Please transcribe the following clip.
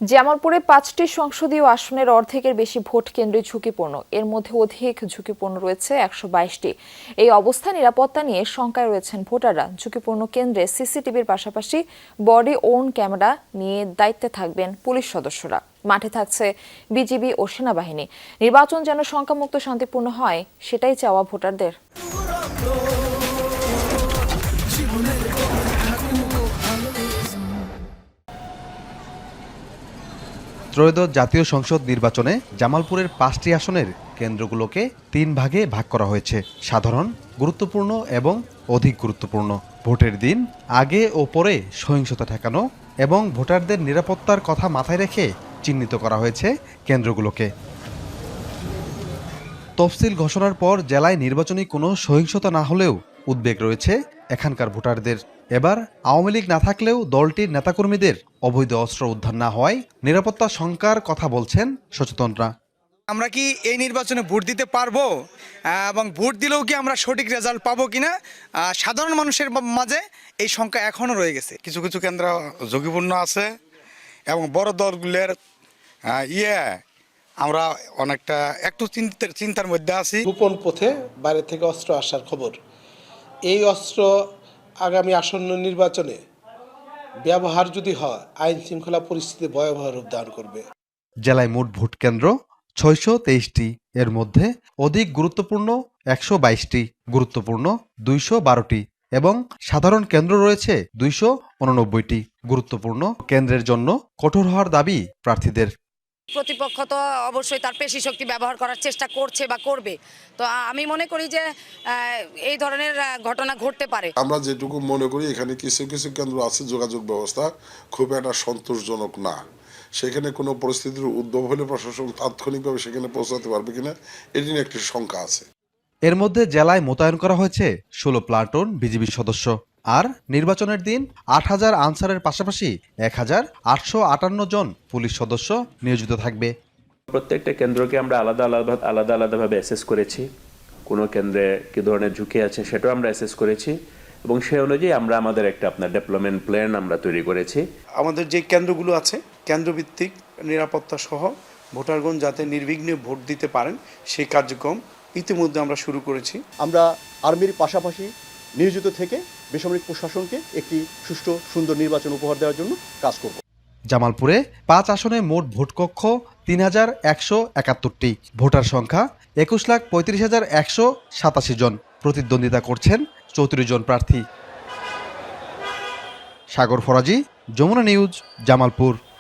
জামালপুরে ৫টি সংসদীয় আসনের অর্ধেকের বেশি ভোট কেন্দ্রে ঝুঁকিপূর্ণ। এর মধ্যে অধিক ঝুঁকিপূর্ণ রয়েছে ১২২টি। এই অবস্থা নিরাপত্তা নিয়ে শঙ্কায় রয়েছেন ভোটাররা। ঝুঁকিপূর্ণ কেন্দ্রে সিসিটিভির পাশাপাশি বডি ওর্ন ক্যামেরা নিয়ে দায়িত্বে থাকবেন পুলিশ সদস্যরা। মাঠে থাকছে বিজিবি ও সেনাবাহিনী। নির্বাচন যেন শঙ্কামুক্ত শান্তিপূর্ণ হয়, সেটাই চাওয়া ভোটারদের। ত্রয়োদশ জাতীয় সংসদ নির্বাচনে জামালপুরের ৫টি আসনের কেন্দ্রগুলোকে ৩ ভাগে ভাগ করা হয়েছে: সাধারণ, গুরুত্বপূর্ণ এবং অধিক গুরুত্বপূর্ণ। ভোটের দিন আগে ও পরে সহিংসতা ঠেকানো এবং ভোটারদের নিরাপত্তার কথা মাথায় রেখে চিহ্নিত করা হয়েছে কেন্দ্রগুলোকে। তফসিল ঘোষণার পর জেলায় নির্বাচনী কোনো সহিংসতা না হলেও উদ্বেগ রয়েছে এখানকার ভোটারদের। এবার আওয়ামী লীগ না থাকলেও দলটির নেতাকর্মীদের অবৈধ অস্ত্র উদ্ধার না হওয়ায় নিরাপত্তা শঙ্কার কথা বলছেন সচেতনরা। আমরা কি এই নির্বাচনে ভোট দিতে পারবো এবং ভোট দিলেও কি আমরা সঠিক রেজাল্ট পাবো কিনা, সাধারণ মানুষের মাঝে এই শঙ্কা এখনো রয়ে গেছে। কিছু কিছু কেন্দ্র ঝুঁকিপূর্ণ আছে এবং বড় দলগুলোর আমরা অনেকটা একটু চিন্তার মধ্যে আছি। গোপন পথে বাইরে থেকে অস্ত্র আসার খবর, এই অস্ত্র আগামী আসন্ন নির্বাচনে ব্যবহার যদি হয় আইন শৃঙ্খলা পরিস্থিতি ভয়াবহ রূপ ধারণ করবে। জেলায় মোট ভোট কেন্দ্র ৬২৩টি, এর মধ্যে অধিক গুরুত্বপূর্ণ ১২২টি, গুরুত্বপূর্ণ ২১২টি এবং সাধারণ কেন্দ্র রয়েছে ২৮৯টি। গুরুত্বপূর্ণ কেন্দ্রের জন্য কঠোর হওয়ার দাবি প্রার্থীদের। প্রতিপক্ষ তো অবশ্যই তার পেশি শক্তি ব্যবহার করার চেষ্টা করছে বা করবে, তো আমি মনে করি যে এই ধরনের ঘটনা ঘটতে পারে। আমরা যেটুকু মনে করি এখানে কিছু কিছু কেন্দ্র আছে যোগাযোগ ব্যবস্থা খুব একটা সন্তোষজনক না। সেখানে কোনো পরিস্থিতির উদ্ভব হলে প্রশাসন তাৎক্ষণিকভাবে সেখানে পৌঁছাতে পারবে কিনা এটি নিয়ে একটি শঙ্কা আছে। এর মধ্যে জেলায় মোতায়েন করা হয়েছে ১৬ প্লাটুন বিজিবি সদস্য। আর নির্বাচনের দিন ৮,০০০ আনসারের পাশাপাশি ১,৮৫৮ জন পুলিশ সদস্য নিয়োজিত থাকবে। প্রত্যেকটা কেন্দ্রকে আমরা আলাদাভাবে অ্যাসেস করেছি। কোনো কেন্দ্রে কী ধরনের ঝুঁকি আছে সেটাও আমরা অ্যাসেস করেছি এবং সেই অনুযায়ী আমরা আমাদের একটা ডেভেলপমেন্ট প্ল্যান আমরা তৈরি করেছি। আমাদের যে কেন্দ্রগুলো আছে কেন্দ্রভিত্তিক নিরাপত্তা সহ ভোটারগণ যাতে নির্বিঘ্নে ভোট দিতে পারেন সেই কার্যক্রম ইতিমধ্যে আমরা শুরু করেছি। আমরা আর্মির পাশাপাশি নিয়োজিত থেকে বেসামরিক প্রশাসনকে একটি সুষ্ঠু সুন্দর নির্বাচন উপহার দেওয়ার জন্য কাজ করব। জামালপুরে ৫ আসনে মোট ভোট কক্ষ ৩,১৭১টি, ভোটার সংখ্যা ২১,৩৫,১৮৭ জন। প্রতিদ্বন্দ্বিতা করছেন ৩৪ জন প্রার্থী। সাগর ফরাজি, যমুনা নিউজ, জামালপুর।